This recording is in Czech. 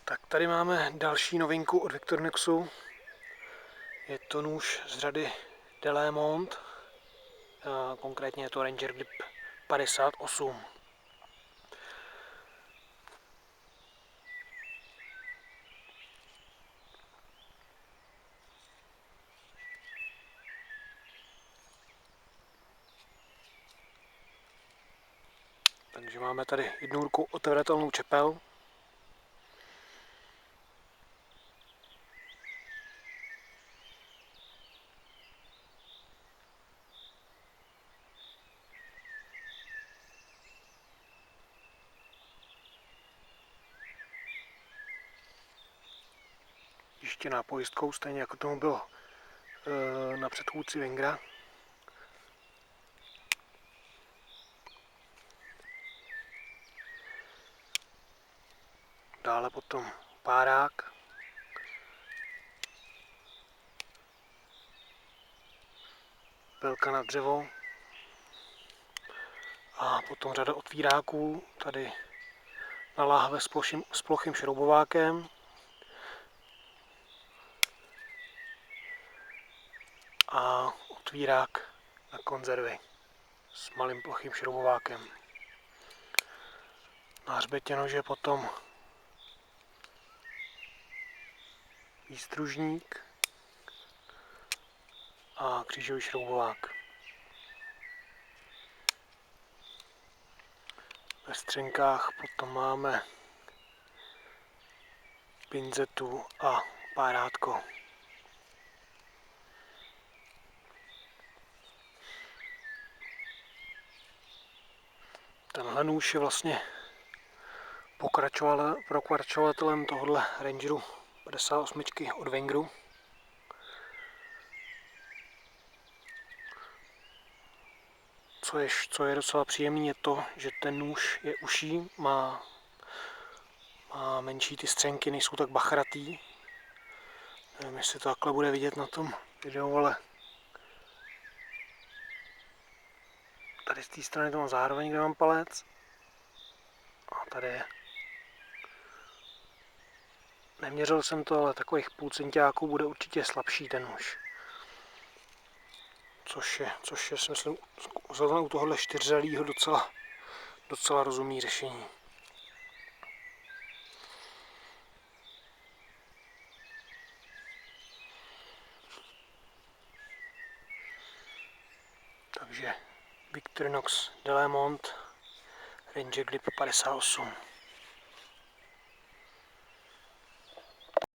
Tak tady máme další novinku od Victorinoxu. Je to nůž z řady Delémont, konkrétně je to Ranger Grip 58. Takže máme tady jednou rukou otevřitelnou čepel. Tištěná pojistkou, stejně jako tomu bylo na předchůdci Wengra. Dále potom párák. Pelka na dřevo. A potom řada otvíráků, tady na láhve s plochým šroubovákem. A otvírák na konzervy s malým plochým šroubovákem. Na hřbetě nože potom výstružník a křížový šroubovák. Ve střenkách potom máme pinzetu a párátko. Tenhle nůž je vlastně pokračovatelem tohohle Rangeru 58 od Wengru. Co je docela příjemný, je to, že ten nůž je uší, má menší ty střenky, nejsou tak bachratý. Nevím, jestli to takhle bude vidět na tom videu, ale tady z té strany to mám zároveň, kde mám palec. A tady je. Neměřil jsem to, ale takových půl centiáků bude určitě slabší ten nůž. Což je si myslím, zrovna u tohohle čtyřřadýho docela rozumný řešení. Takže Victorinox Delémont Ranger Grip 58.